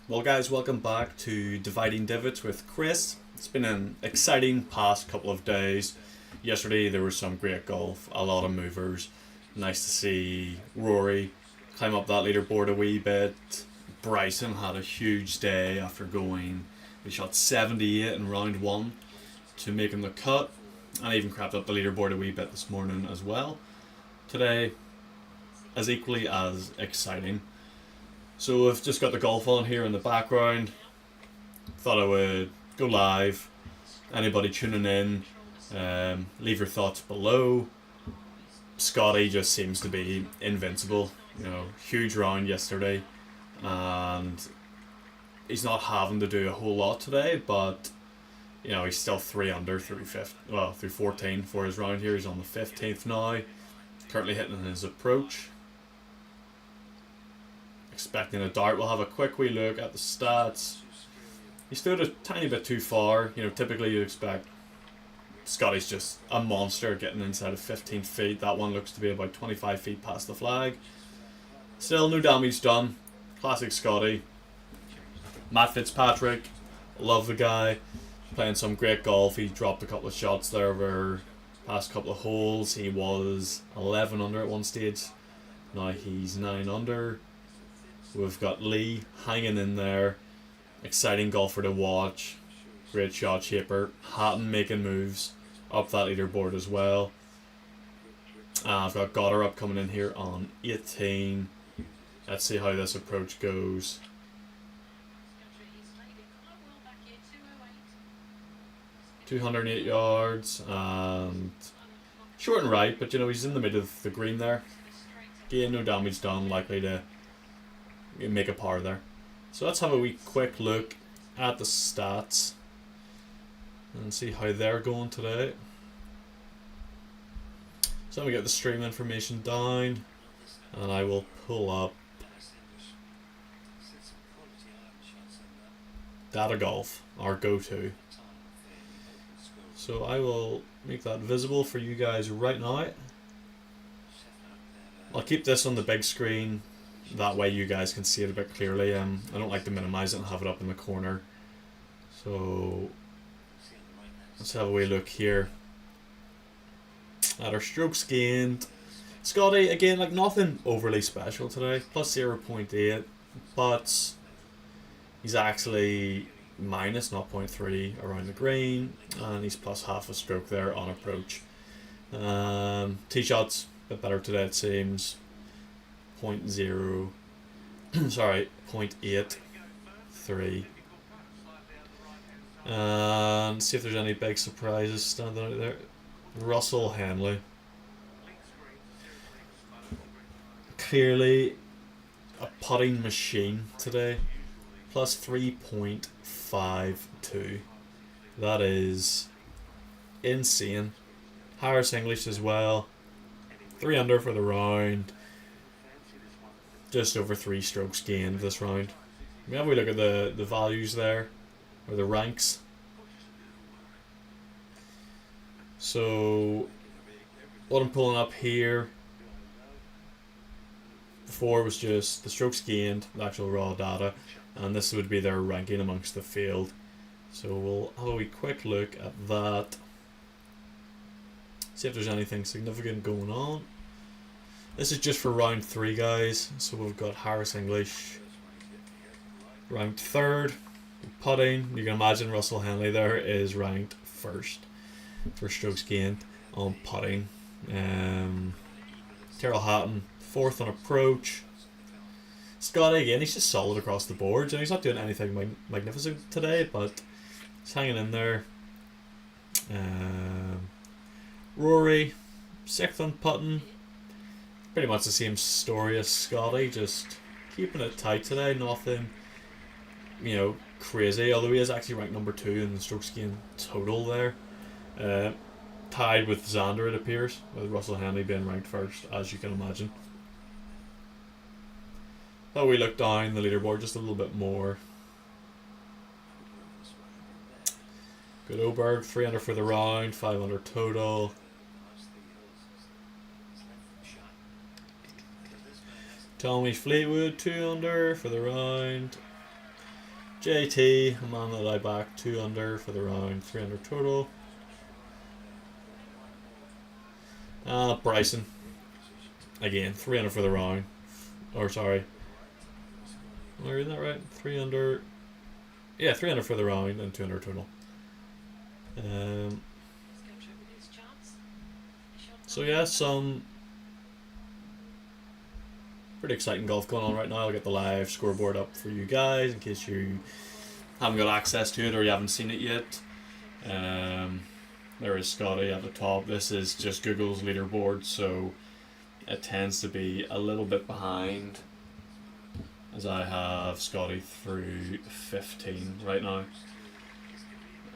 Well guys, welcome back to Dividing Divots with Chris. It's been an exciting past couple of days. Yesterday there was some great golf, a lot of movers. Nice to see Rory climb up that leaderboard a wee bit. Bryson had a huge day after going, he shot 78 in round one to making the cut, and even crept up the leaderboard a wee bit this morning as well. Today is equally as exciting. So I've just got the golf on here in the background. Thought I would go live. Anybody tuning in, leave your thoughts below. Scottie just seems to be invincible. Huge round yesterday, and he's not having to do a whole lot today. But he's still 3 under through 14 for his round here. He's on the 15th now. Currently hitting his approach. Expecting a dart. We'll have a quick wee look at the stats. He stood a tiny bit too far. Typically you'd expect Scottie's just a monster getting inside of 15 feet. That one looks to be about 25 feet past the flag. Still no damage done. Classic Scottie. Matt Fitzpatrick, love the guy. Playing some great golf. He dropped a couple of shots there over past couple of holes. He was 11 under at one stage. Now he's 9 under. We've got Lee hanging in there. Exciting golfer to watch. Great shot shaper. Hatton making moves up that leaderboard as well. I've got Goddard up coming in here on 18. Let's see how this approach goes. .208 yards and short and right, but he's in the middle of the green there. Again, no damage done, likely to make a par there. So let's have a wee quick look at the stats and see how they're going today. So I'm going to get the stream information down, and I will pull up Data Golf, our go-to. So I will make that visible for you guys right now. I'll keep this on the big screen, that way you guys can see it a bit clearly. I don't like to minimize it and have it up in the corner. So let's have a wee look here at our strokes gained. Scottie, again, like nothing overly special today, plus 0.8, but he's actually minus 0.3 around the green, and he's plus half a stroke there on approach. Tee shots a bit better today, it seems. 0.83. And see if there's any big surprises standing out there. Russell Henley, clearly a putting machine today. Plus 3.52. That is insane. Harris English as well. 3 under for the round. Just over 3 strokes gained this round. Have we look at the values there, or the ranks. So what I'm pulling up here before was just the strokes gained, the actual raw data, and this would be their ranking amongst the field. So we'll have a wee quick look at that. See if there's anything significant going on. This is just for round 3, guys. So we've got Harris English ranked 3rd. Putting, you can imagine Russell Henley there is ranked 1st for strokes gained on putting. Terrell Hatton 4th on approach. Scottie, again, he's just solid across the board. He's not doing anything magnificent today, but he's hanging in there. Rory 6th on putting. Pretty much the same story as Scottie, just keeping it tight today. Nothing, crazy. Although he is actually ranked number 2 in the strokes gained total there. Tied with Xander, it appears, with Russell Henley being ranked 1st, as you can imagine. Thought we look down the leaderboard just a little bit more. Good Oberg, 3 under for the round, 5 under total. Tommy Fleetwood 2 under for the round. JT, a man that I back 2 under for the round, 3 under total. Bryson, again, 3 under for the round. Or sorry, am I reading that right? 3 under. Yeah, 3 under for the round and 2 under total. So yeah, some pretty exciting golf going on right now. I'll get the live scoreboard up for you guys in case you haven't got access to it or you haven't seen it yet. There is Scottie at the top. This is just Google's leaderboard, so it tends to be a little bit behind, as I have Scottie through 15 right now.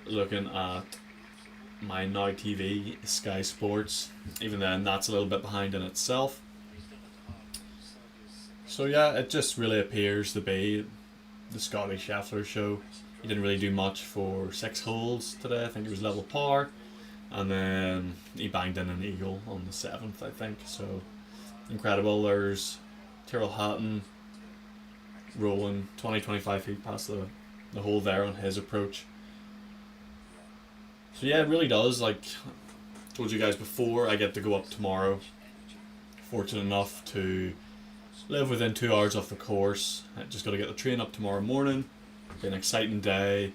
Looking at my Now TV, Sky Sports, even then that's a little bit behind in itself. So yeah, it just really appears to be the Scottie Scheffler show. He didn't really do much for 6 holes today. I think it was level par, and then he banged in an eagle on the 7th, I think. So incredible. There's Tyrrell Hatton rolling 20-25 feet past the hole there on his approach. So yeah, it really does. Like I told you guys before, I get to go up tomorrow. Fortunate enough to live within 2 hours of the course. I just got to get the train up tomorrow morning. It'll be an exciting day.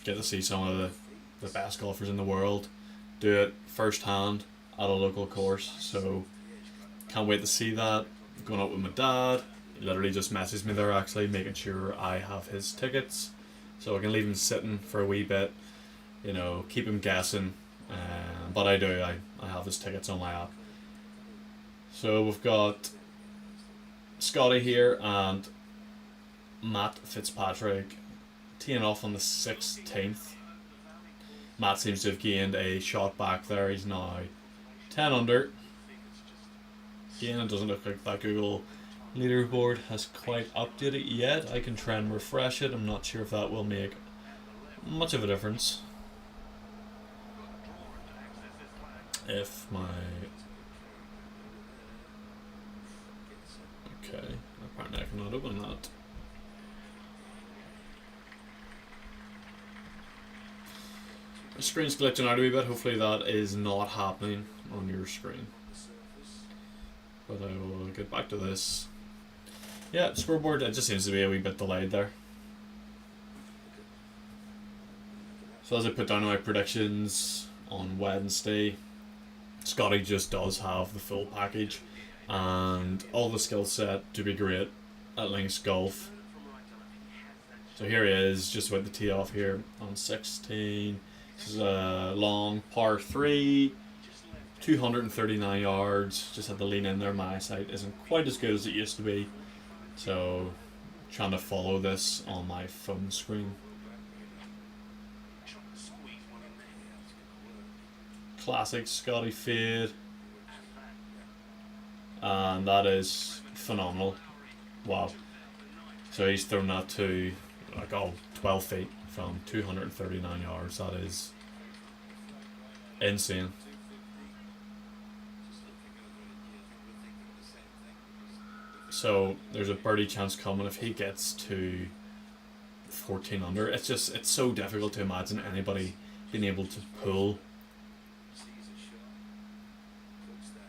Get to see some of the best golfers in the world do it firsthand at a local course. So can't wait to see that. Going up with my dad. He literally just messaged me there actually, making sure I have his tickets, so I can leave him sitting for a wee bit. You know, keep him guessing. But I do. I have his tickets on my app. So we've got Scottie here and Matt Fitzpatrick teeing off on the 16th. Matt seems to have gained a shot back there. He's now 10 under. Again, it doesn't look like that Google leaderboard has quite updated yet. I can try and refresh it. I'm not sure if that will make much of a difference. If my... Okay, apparently I cannot open that. The screen's glitching out a wee bit. Hopefully that is not happening on your screen. But I will get back to this. Yeah, scoreboard, it just seems to be a wee bit delayed there. So as I put down my predictions on Wednesday, Scottie just does have the full package and all the skill set to be great at links golf. So here he is, just about to tee off here on 16. This is a long par 3, 239 yards. Just had to lean in there. My eyesight isn't quite as good as it used to be, so trying to follow this on my phone screen. Classic Scottie fade, and that is phenomenal. Wow. So he's thrown that to like 12 feet from 239 yards. That is insane. So there's a birdie chance coming if he gets to 14 under. It's so difficult to imagine anybody being able to pull.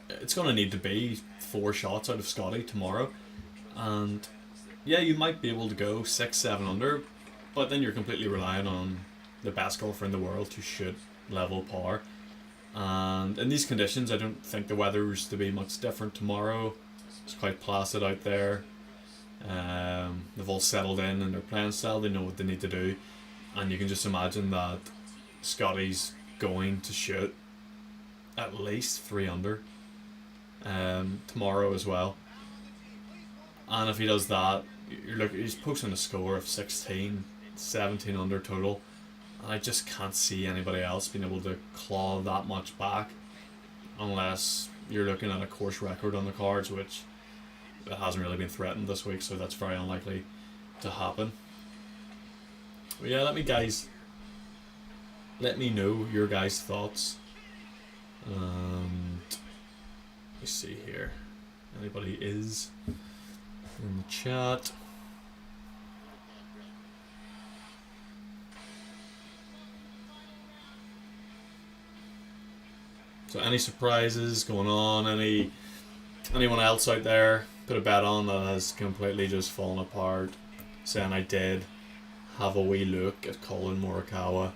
It's going to need to be 4 shots out of Scottie tomorrow, and yeah, you might be able to go 6-7 under, but then you're completely relying on the best golfer in the world to shoot level par. And in these conditions, I don't think the weather's to be much different tomorrow. It's quite placid out there. They've all settled in their playing style. They know what they need to do, and you can just imagine that Scottie's going to shoot at least 3 under tomorrow as well. And if he does that, he's posting a score of 16, 17 under total. And I just can't see anybody else being able to claw that much back, unless you're looking at a course record on the cards, which it hasn't really been threatened this week, so that's very unlikely to happen. But yeah, let me know your guys' thoughts. Let me see here. Anybody is in the chat? So any surprises going on? Anyone else out there put a bet on that has completely just fallen apart? Saying I did have a wee look at Colin Morikawa,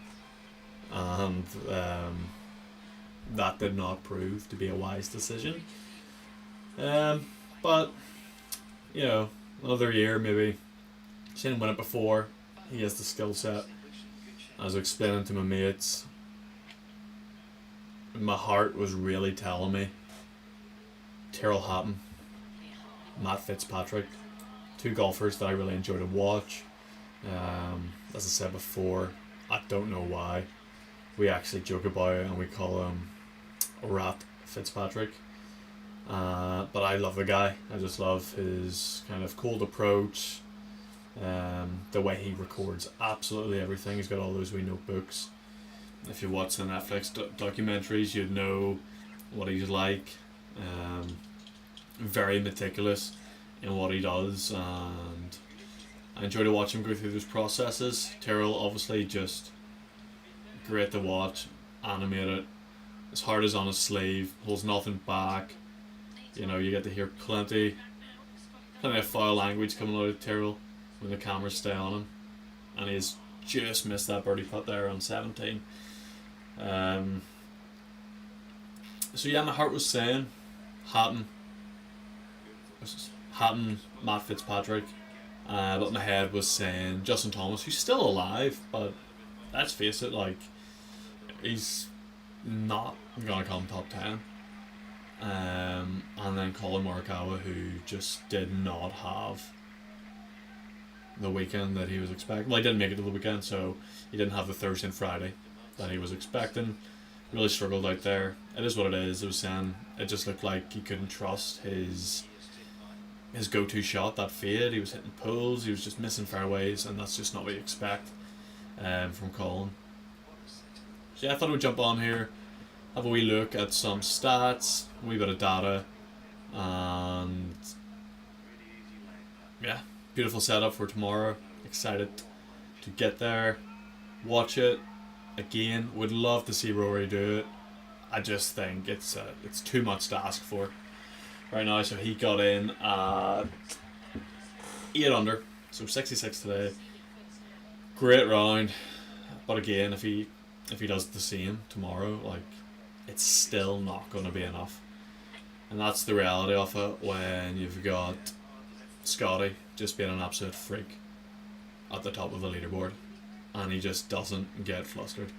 and that did not prove to be a wise decision. But another year maybe. Seen him win it before. He has the skill set. I was explaining to my mates, my heart was really telling me Tyrrell Hatton, Matt Fitzpatrick, two golfers that I really enjoy to watch. As I said before, I don't know why we actually joke about it and we call him Rat Fitzpatrick. But I love the guy. I just love his kind of cold approach. The way he records absolutely everything. He's got all those wee notebooks. If you watch the Netflix documentaries, you'd know what he's like. Very meticulous in what he does, and I enjoy to watch him go through those processes. Tyrrell, obviously, just great to watch, animated. His heart is on his sleeve, holds nothing back. You get to hear plenty of foul language coming out of Tyrrell when the cameras stay on him, and he's just missed that birdie putt there on 17. So yeah, my heart was saying Hatton, Matt Fitzpatrick, but my head was saying Justin Thomas, who's still alive, but let's face it, he's not gonna come top 10. And then Colin Morikawa, who just did not have the weekend that he was expecting. Well, he didn't make it to the weekend, so he didn't have the Thursday and Friday that he was expecting. Really struggled out there. It is what it is. It was saying it just looked like he couldn't trust his go-to shot, that fade. He was hitting pulls, he was just missing fairways, and that's just not what you expect from Colin. So yeah, I thought I would jump on here, have a wee look at some stats, a wee bit of data, and yeah, beautiful setup for tomorrow. Excited to get there, watch it. Again, would love to see Rory do it. I just think it's too much to ask for right now. So he got in at 8 under, so 66 today. Great round, but again, if he does the same tomorrow, it's still not going to be enough, and that's the reality of it when you've got Scottie just being an absolute freak at the top of the leaderboard, and he just doesn't get flustered.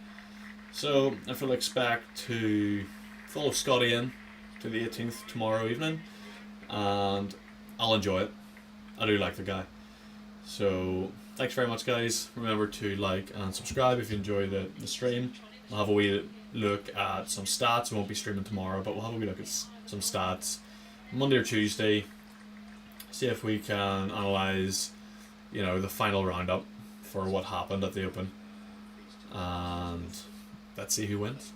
So I fully expect to follow Scottie in to the 18th tomorrow evening, and I'll enjoy it. I do like the guy. So thanks very much, guys. Remember to like and subscribe if you enjoy the stream. I'll have a wee look at some stats. We won't be streaming tomorrow, but we'll have a wee look at some stats Monday or Tuesday. See if we can analyse, the final roundup for what happened at the Open, and let's see who wins.